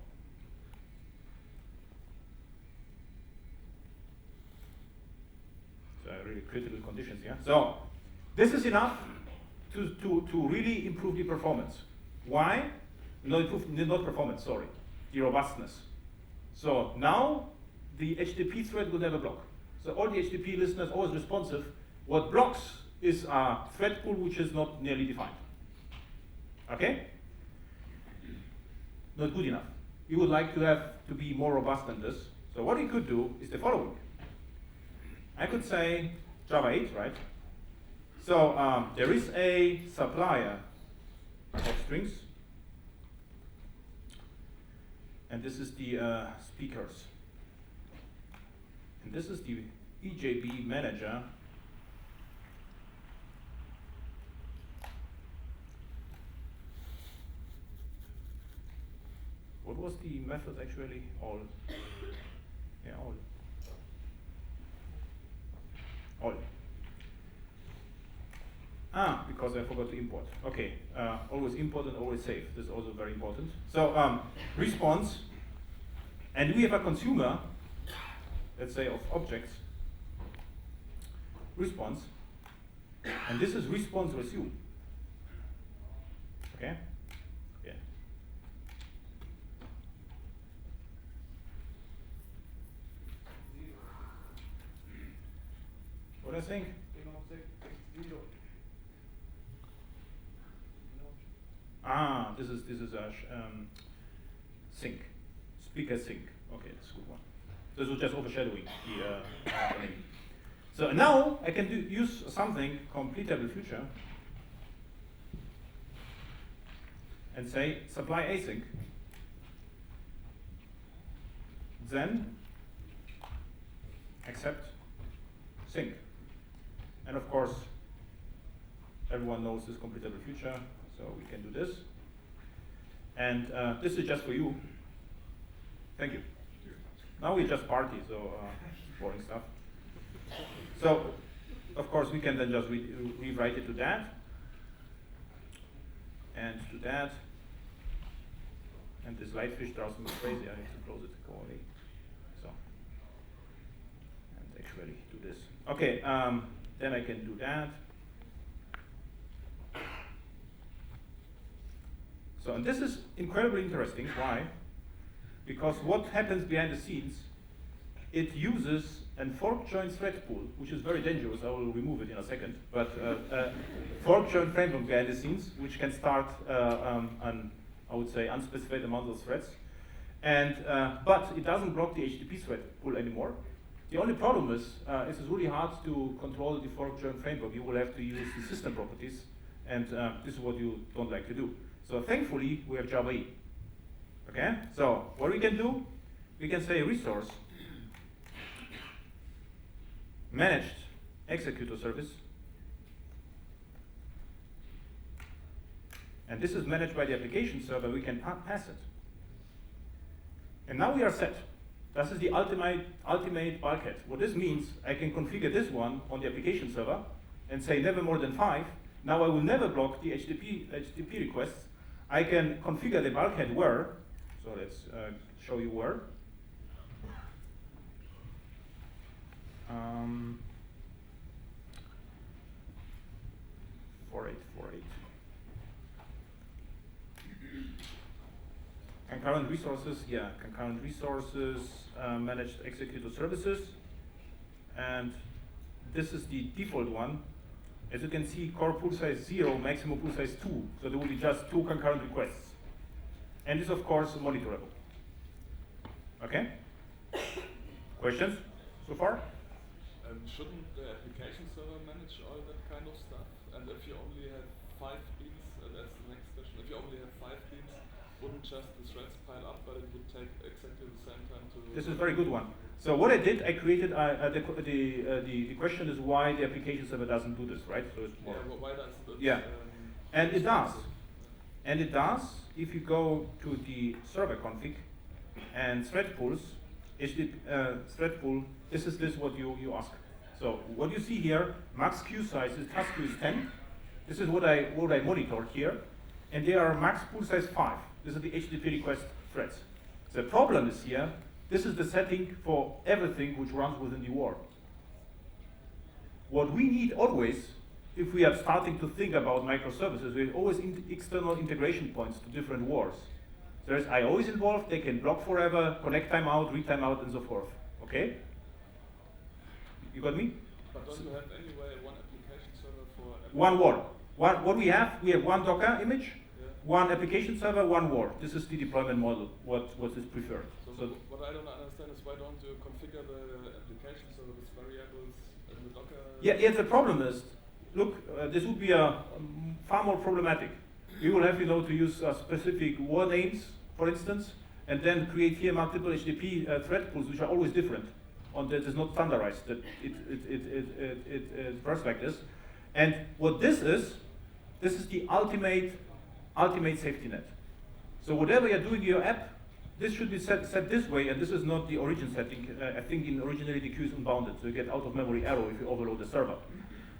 So really critical conditions here. So this is enough to really improve the performance. Why? Not performance, sorry, the robustness. So now the HTTP thread will never block. So all the HTTP listeners always responsive. What blocks is a thread pool which is not nearly defined. Okay? Not good enough. You would like to have to be more robust than this. So what you could do is the following. I could say Java 8, right? So there is a supplier of strings, and this is the speakers. And this is the EJB manager. What was the method actually? All. Yeah, all. All. Because I forgot to import. Okay, always import and always save. This is also very important. So response, and we have a consumer, let's say of objects, response, and this is response resume. Okay? Yeah. What I think? This is a sync, speaker sync. Okay, that's a good one. This was just overshadowing the name. So now I can use something completable future and say supply async, then accept sync, and of course everyone knows this completable future, so we can do this. And this is just for you. Thank you. Now we just party, so boring stuff. So, of course, we can then just rewrite it to that, and to that. And this light fish drives me crazy. I have to close it. Go away. So, and actually do this. Okay. Then I can do that. So, and this is incredibly interesting. Why? Because what happens behind the scenes, it uses a fork join thread pool, which is very dangerous. I will remove it in a second. But fork join framework behind the scenes, which can start an, I would say, unspecified amount of threads. And but it doesn't block the HTTP thread pool anymore. The only problem is it's really hard to control the fork join framework. You will have to use the system properties, and this is what you don't like to do. So thankfully, we have Java EE. Okay, so what we can do, we can say resource managed executor service, and this is managed by the application server. We can pass it, and now we are set. This is the ultimate bulkhead. What this means, I can configure this one on the application server and say never more than 5. Now I will never block the HTTP requests. I can configure the bulkhead where. So let's show you where. 4848. Concurrent resources, yeah, concurrent resources, managed executor services, and this is the default one. As you can see, core pool size 0, maximum pool size 2, so there will be just 2 concurrent requests. And this, of course, monitorable. Okay? Questions so far? And shouldn't the application server manage all that kind of stuff? And if you only have 5 beans, that's the next question. If you only have 5 beans, wouldn't just the threads pile up, but it would take exactly the same time to. This is a very good one. So what I did, I created the question is why the application server doesn't do this, right? So it's more. Yeah, well, why doesn't it? Yeah, and it does. And it does if you go to the server config and thread pools. Thread pool. This is what you ask. So what you see here, max queue size is task queue is 10. This is what I monitored here, and they are max pool size 5. This is the HTTP request threads. The problem is here. This is the setting for everything which runs within the war. What we need always, if we are starting to think about microservices, we have always external integration points to different wars. There's IOs involved, they can block forever, connect timeout, read timeout, and so forth. Okay? You got me? But don't you have anyway one application server for one war. What we have one Docker image, yeah. one application server, one war. This is the deployment model, what is preferred. So what I don't understand is why don't you configure the application server with variables in the Docker? Yeah, the problem is, look, this would be far more problematic. We will have, to use specific war names, for instance, and then create here multiple HTTP thread pools, which are always different. That is not standardized. That it works like this. And what this is the ultimate safety net. So whatever you're doing in your app, this should be set this way, and this is not the origin setting. I think originally the queue is unbounded, so you get out of memory error if you overload the server.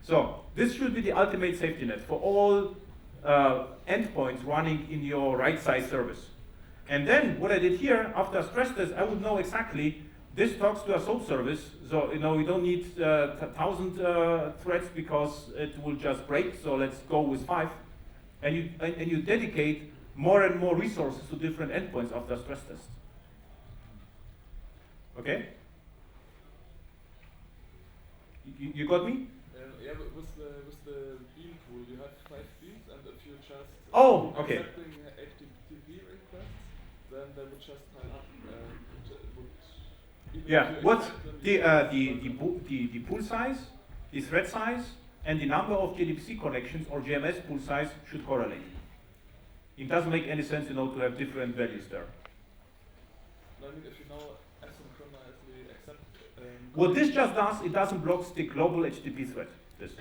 So this should be the ultimate safety net for all endpoints running in your right size service. And then what I did here, after I stress test, I would know exactly this talks to a SOAP service. So we don't need 1,000 threads because it will just break. So let's go with 5, and you dedicate more and more resources to different endpoints after stress test. Okay? You got me? Yeah, but with the bean pool, you have 5 beans, and if you just okay. accepting HTTP requests, then they would just pile up. Yeah. What's the pool size, the thread size, and the number of JDBC connections or JMS pool size should correlate. It doesn't make any sense, to have different values there. I mean, if you now asynchronously accept. What this just does, it doesn't block the global HTTP thread. This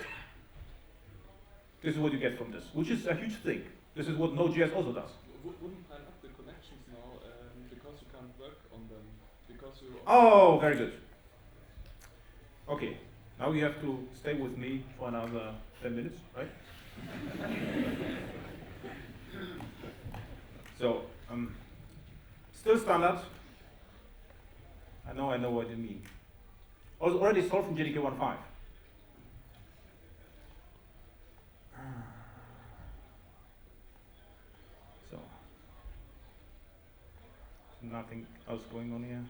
is what you get from this, which is a huge thing. This is what Node.js also does. wouldn't pile up the connections now because you can't work on them because you. Oh, very good. Okay, now you have to stay with me for another 10 minutes, right? So, still standard. I know what you mean. Also already solved in JDK 1.5. So, nothing else going on here.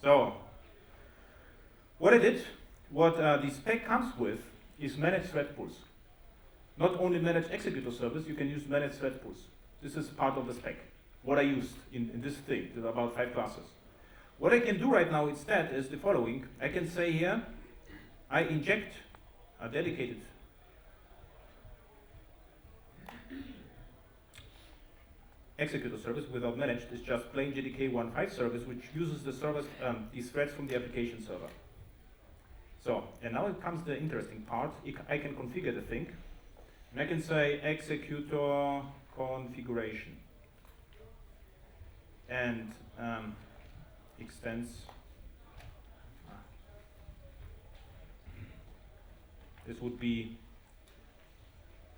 So, what I did, what the spec comes with is managed thread pools. Not only managed executor service, you can use managed thread pools. This is part of the spec. What I used in this thing, there's about 5 classes. What I can do right now instead is the following. I can say here, I inject a dedicated executor service without managed. It's just plain JDK 1.5 service, which uses the service, these threads from the application server. So, and now it comes the interesting part. I can configure the thing. And I can say executor configuration. And extends this would be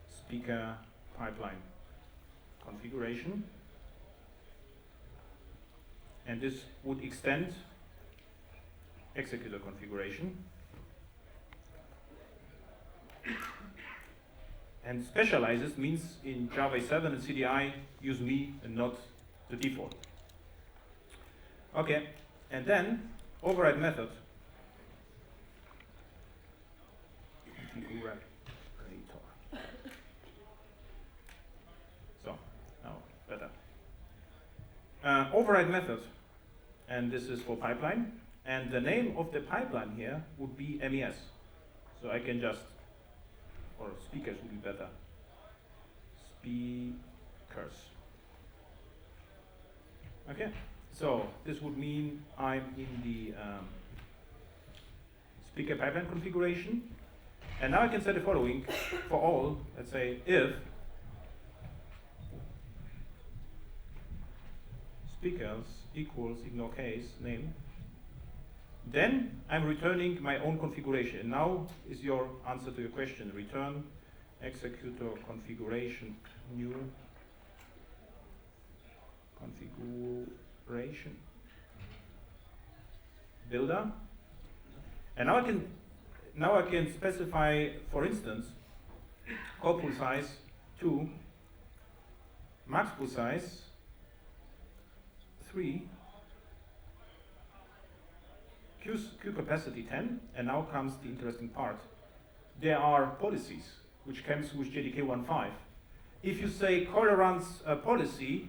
speaker pipeline configuration, and this would extend executor configuration and specializes means in Java 7 and CDI use me and not the default. Okay, and then override method. So, now better. Override method, and this is for pipeline, and the name of the pipeline here would be MES. So I can just, or speakers would be better. Speakers. Okay. So this would mean I'm in the speaker pipeline configuration, and now I can say the following for all. Let's say if speakers equals ignore case name, then I'm returning my own configuration. And now is your answer to your question. Return executor configuration new configuration builder, and now I can specify, for instance, core pool size 2, max pool size 3, queue capacity 10, and now comes the interesting part. There are policies which comes with JDK 1.5. If you say tolerance policy,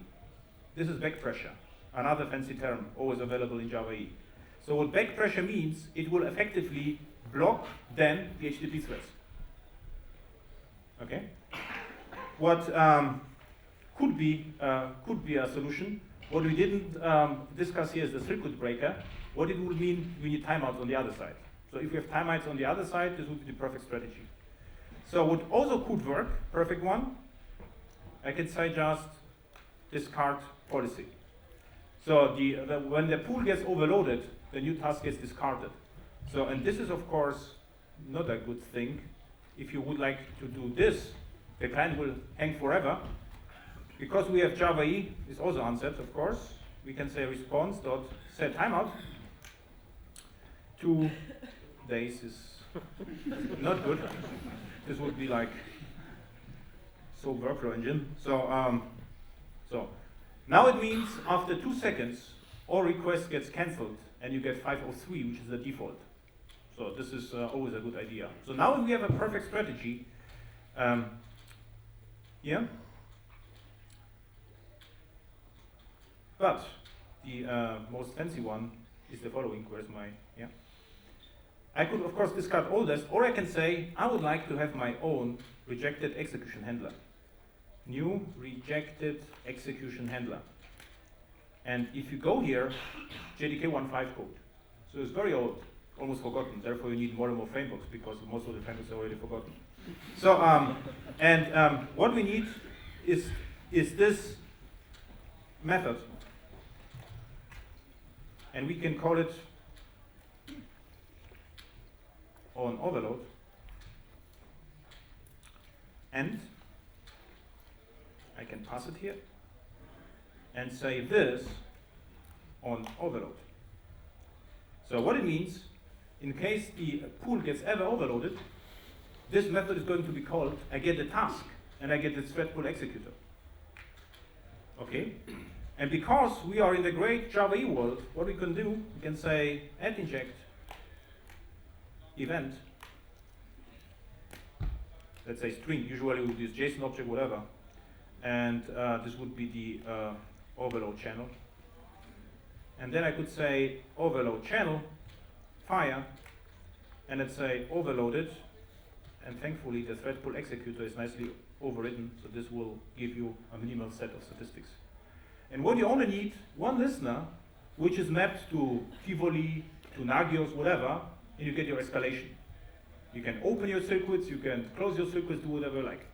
this is back pressure. Another fancy term, always available in Java EE. So what back pressure means, it will effectively block then the HTTP threads. Okay? What could be a solution. What we didn't discuss here is the throughput breaker. What it would mean, we need timeouts on the other side. So if we have timeouts on the other side, this would be the perfect strategy. So what also could work, perfect one, I can say just discard policy. So when the pool gets overloaded, the new task gets discarded. So, and this is of course not a good thing. If you would like to do this, the client will hang forever. Because we have Java EE, is also answered, of course. We can say response.set timeout. 2 days is not good. This would be like so workflow engine. So now it means after 2 seconds, all requests gets cancelled, and you get 503, which is the default. So this is always a good idea. So now we have a perfect strategy. Yeah. But the most fancy one is the following. Where's my, yeah? I could, of course, discard all this, or I can say, I would like to have my own rejected execution handler. New rejected execution handler. And if you go here, JDK 1.5 code. So it's very old, almost forgotten. Therefore, you need more and more frameworks because most of the frameworks are already forgotten. So, what we need is this method, and we can call it on overload, and I can pass it here and say this on overload. So what it means, in case the pool gets ever overloaded, this method is going to be called, I get the task, and I get the thread pool executor. Okay? And because we are in the great Java EE world, what we can do, we can say add inject event, let's say string, usually with this JSON object, whatever, and this would be the overload channel. And then I could say overload channel, fire, and let's say overloaded, and thankfully the thread pool executor is nicely overwritten, so this will give you a minimal set of statistics. And what you only need, one listener, which is mapped to Tivoli, to Nagios, whatever, and you get your escalation. You can open your circuits, you can close your circuits, do whatever you like,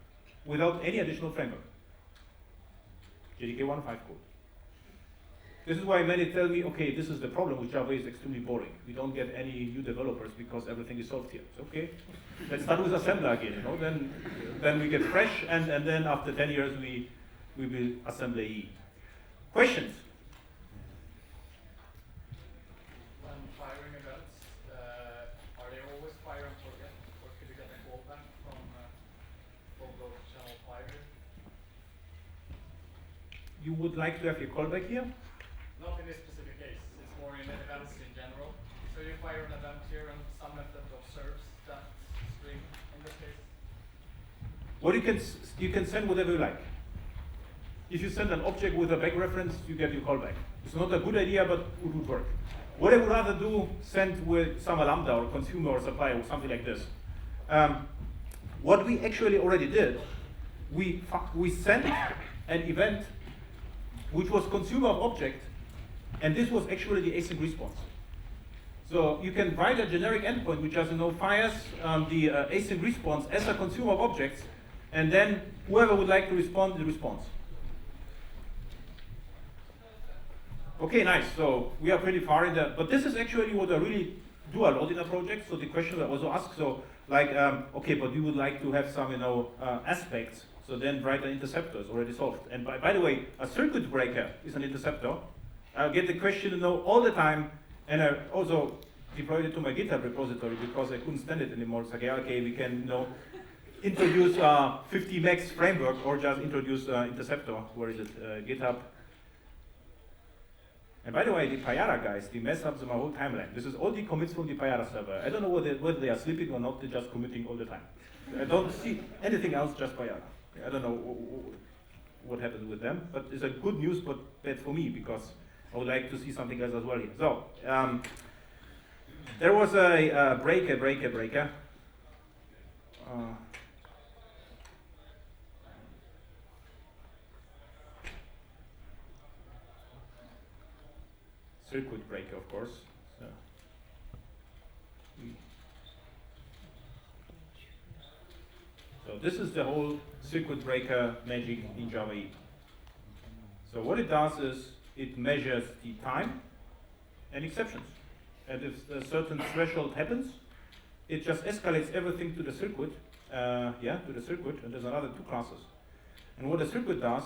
without any additional framework. JDK 1.5 code. This is why many tell me, okay, this is the problem with Java, is extremely boring. We don't get any new developers because everything is solved here. It's okay. Let's start with assembler again, you know, then we get fresh, and then after 10 years we will assemble EE. Questions? When firing events, are they always fire and forget, or could you get a callback from those channel fire? You would like to have your callback here? Not in this specific case, it's more in events in general. So you fire an event here and some method observes that string in this case. Well, you can send whatever you like. If you send an object with a back reference, you get your callback. It's not a good idea, but it would work. What I would rather do, send with some lambda or consumer or supplier or something like this. What we actually already did, we sent an event which was consumer of object, and this was actually the async response. So you can write a generic endpoint which just fires the async response as a consumer of objects, and then whoever would like to respond, the response. Okay, nice. So we are pretty far in that, but this is actually what I really do a lot in a project. So the question I also ask, so like, okay, but we would like to have some, aspects. So then write an interceptor is already solved. And by the way, a circuit breaker is an interceptor. I get the question all the time, and I also deployed it to my GitHub repository because I couldn't stand it anymore. It's like, yeah, okay, we can introduce 50 max framework or just introduce interceptor. Where is it? GitHub. And by the way, the Payara guys, they mess up my whole timeline. This is all the commits from the Payara server. I don't know whether they are sleeping or not, they're just committing all the time. I don't see anything else, just Payara. I don't know what happens with them, but it's a good news, but bad for me, because I would like to see something else as well here. So, there was a breaker. Circuit breaker, of course. So this is the whole circuit breaker magic in Java EE. So what it does is it measures the time and exceptions. And if a certain threshold happens, it just escalates everything to the circuit, to the circuit, and there's another two classes. And what the circuit does,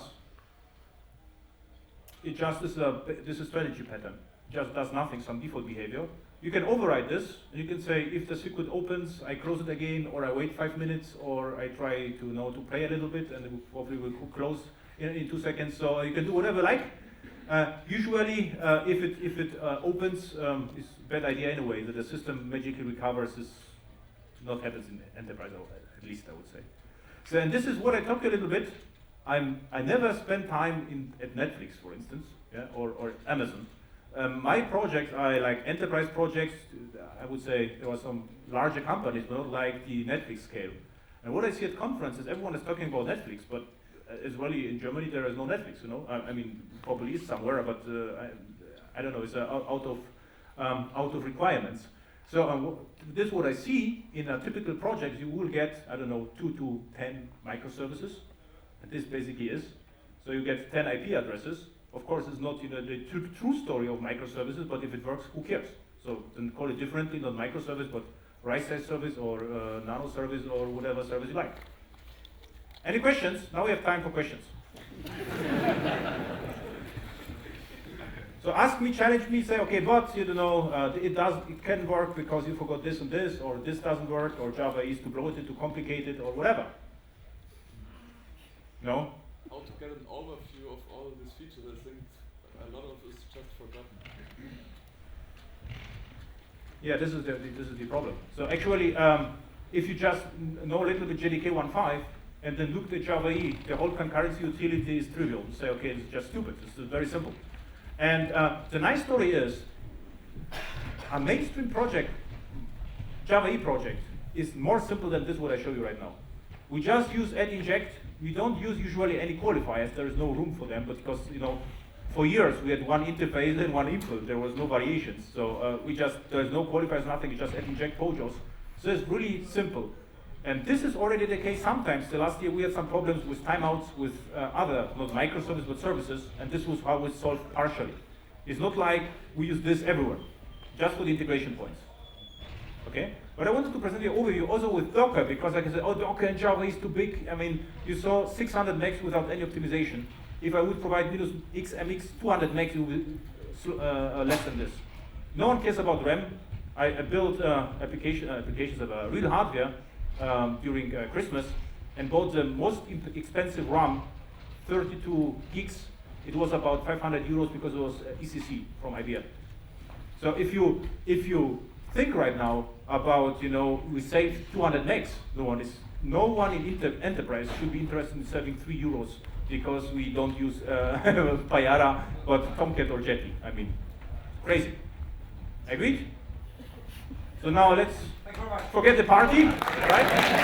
it just is a strategy pattern. Just does nothing, some default behavior. You can override this, and you can say if the circuit opens, I close it again, or I wait 5 minutes, or I try to play a little bit, and it probably will close in 2 seconds. So you can do whatever you like. Usually, if it opens, it's a bad idea anyway. That the system magically recovers is not happens in enterprise, at least I would say. So, and this is what I talked a little bit. I never spend time at Netflix, for instance, or Amazon. My projects are like enterprise projects. I would say there are some larger companies, but not like the Netflix scale. And what I see at conferences, everyone is talking about Netflix, but as well in Germany there is no Netflix. I mean, probably is somewhere, but I don't know. It's out of requirements. So this is what I see in a typical project. You will get 2 to 10 microservices, and this basically is. So you get 10 IP addresses. Of course, it's not the true story of microservices, but if it works, who cares? So then call it differently, not microservice, but right-size service or nano service or whatever service you like. Any questions? Now we have time for questions. So ask me, challenge me, say, okay, but it can work because you forgot this and this, or this doesn't work, or Java is too bloated, too complicated, or whatever. No? How to get an overview of all these features? I think a lot of it is just forgotten. Yeah, this is the problem. So actually, if you just know a little bit JDK 1.5 and then look at Java EE, the whole concurrency utility is trivial. You say, okay, it's just stupid. It's very simple. And the nice story is, a mainstream project, Java EE project, is more simple than this what I show you right now. We just use add inject. We don't use usually any qualifiers. There is no room for them, but because for years we had one interface and one input. There was no variations. So there's no qualifiers, nothing. You just add inject POJOs. So it's really simple. And this is already the case sometimes. The last year we had some problems with timeouts with other, not microservices, but services, and this was how we solved partially. It's not like we use this everywhere, just for the integration points. Okay? But I wanted to present you an overview also with Docker, because like I said, oh, Docker in Java is too big. I mean, you saw 600 megs without any optimization. If I would provide minus XMX 200 megs, it would be less than this. No one cares about RAM. I built applications of real hardware during Christmas and bought the most expensive RAM, 32 gigs. It was about 500 euros because it was ECC from IBM. So if you think right now about, we saved 200 megs, no one in enterprise should be interested in saving 3 euros because we don't use Payara, but Tomcat or Jetty. I mean, crazy. Agreed? So now let's forget the party, right?